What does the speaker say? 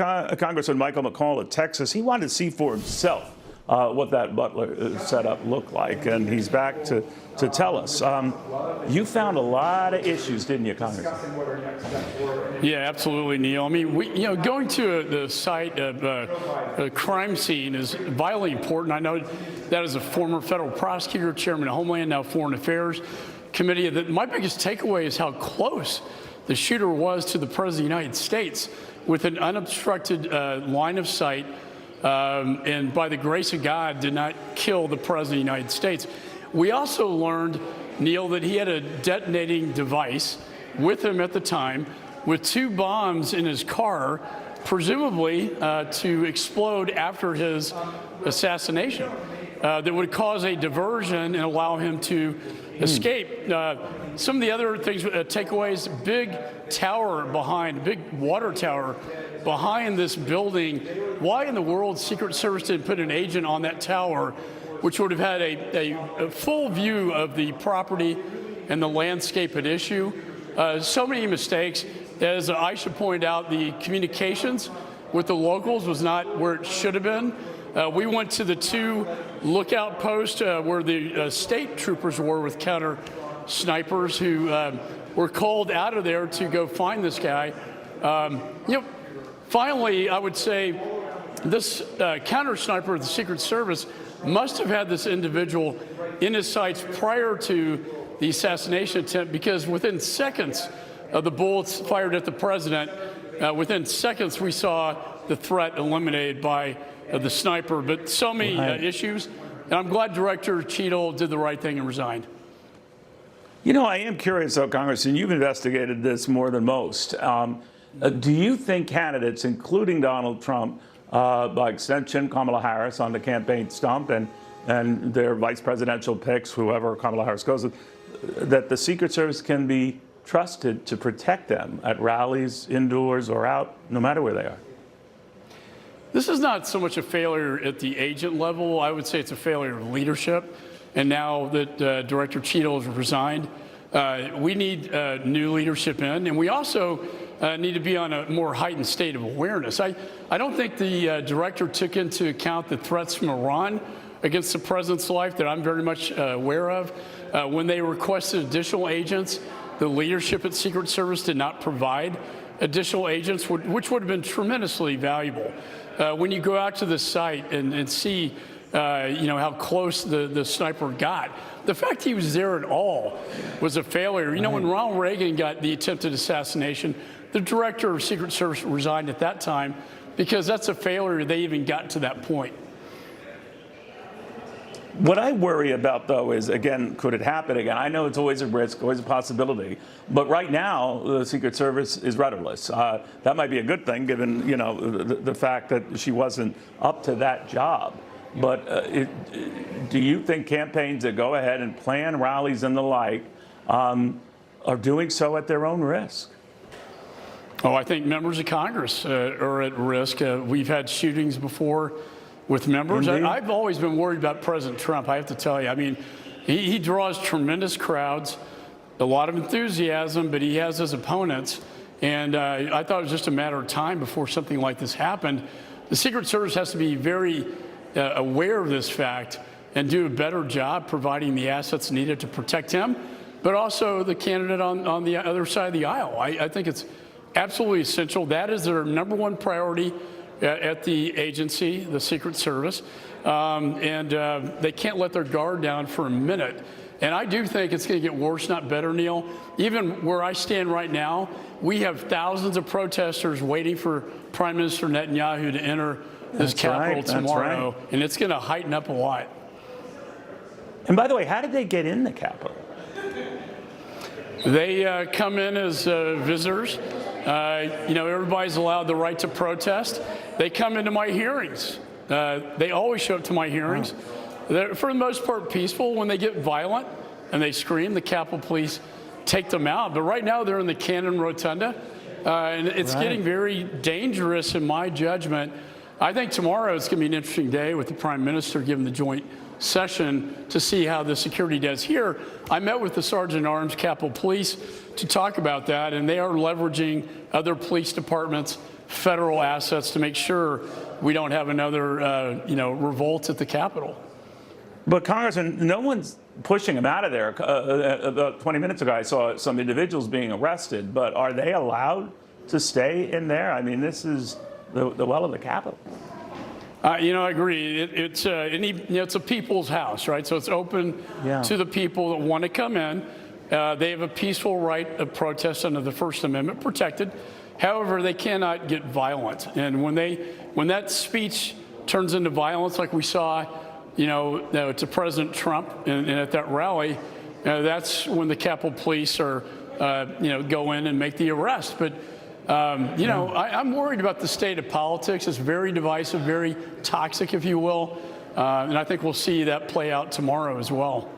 Congressman Michael McCaul of Texas, he wanted to see for himself what that Butler setup looked like, and he's back to tell us. You found a lot of issues, didn't you, Congressman? Yeah, absolutely, Neil. I mean, going to the site of a crime scene is vitally important. I know that as a former federal prosecutor, chairman of Homeland, now Foreign Affairs Committee, that my biggest takeaway is how close the shooter was to the President of the United States with an unobstructed line of sight, and by the grace of God, did not kill the President of the United States. We also learned, Neil, that he had a detonating device with him at the time with 2 bombs in his car, presumably to explode after his assassination, that would cause a diversion and allow him to escape. Some of the other things, takeaways, big tower behind, big water tower behind this building. Why in the world Secret Service didn't put an agent on that tower, which would have had a full view of the property and the landscape at issue? So many mistakes. As I should point out, the communications with the locals was not where it should have been. We went to the 2 lookout posts where the state troopers were with counter snipers who were called out of there to go find this guy. Finally, I would say this counter sniper of the Secret Service must have had this individual in his sights prior to the assassination attempt, because within seconds of the bullets fired at the president, within seconds we saw the threat eliminated by the sniper. But so many issues, and I'm glad Director Cheadle did the right thing and resigned. You know, I am curious, though, Congressman, you've investigated this more than most. Do you think candidates, including Donald Trump, by extension Kamala Harris on the campaign stump, and their vice presidential picks, whoever Kamala Harris goes with, that the Secret Service can be trusted to protect them at rallies, indoors or out, no matter where they are? This is not so much a failure at the agent level. I would say it's a failure of leadership. And now that Director Cheadle has resigned, we need new leadership in, and we also need to be on a more heightened state of awareness. I don't think the director took into account the threats from Iran against the president's life that I'm very much aware of. When they requested additional agents, the leadership at Secret Service did not provide additional agents, which would have been tremendously valuable. When you go out to the site and see how close the sniper got, the fact he was there at all was a failure. You know, when Ronald Reagan got the attempted assassination, the director of Secret Service resigned at that time because that's a failure. They even got to that point. What I worry about, though, is, again, could it happen again? I know it's always a risk, always a possibility. But right now, the Secret Service is rudderless. That might be a good thing, given, the fact that she wasn't up to that job. But do you think campaigns that go ahead and plan rallies and the like are doing so at their own risk? Oh, I think members of Congress are at risk. We've had shootings before with members. I've always been worried about President Trump, I have to tell you. I mean, he draws tremendous crowds, a lot of enthusiasm, but he has his opponents. And I thought it was just a matter of time before something like this happened. The Secret Service has to be very aware of this fact and do a better job providing the assets needed to protect him, but also the candidate on the other side of the aisle. I think it's absolutely essential. That is their #1 priority at the agency, the Secret Service, and they can't let their guard down for a minute. And I do think it's going to get worse, not better, Neil. Even where I stand right now, we have thousands of protesters waiting for Prime Minister Netanyahu to enter this Capitol tomorrow, and it's going to heighten up a lot. And by the way, how did they get in the Capitol? They come in as visitors. Everybody's allowed the right to protest. They come into my hearings. They always show up to my hearings. They're, for the most part, peaceful. When they get violent and they scream, the Capitol Police take them out. But right now, they're in the Cannon Rotunda, and it's getting very dangerous in my judgment. I think tomorrow is going to be an interesting day with the Prime Minister giving the joint session to see how the security does here. I met with the Sergeant at Arms Capitol Police to talk about that, and they are leveraging other police departments federal assets to make sure we don't have another, revolt at the Capitol. But Congressman, no one's pushing him out of there. About 20 minutes ago, I saw some individuals being arrested, but are they allowed to stay in there? I mean, this is the well of the Capitol. I agree. It's a people's house, right? So it's open to the people that want to come in. They have a peaceful right of protest under the First Amendment, protected. However, they cannot get violent. And when that speech turns into violence, like we saw, to President Trump and at that rally, that's when the Capitol Police are, go in and make the arrest. But I'm worried about the state of politics. It's very divisive, very toxic, if you will. And I think we'll see that play out tomorrow as well.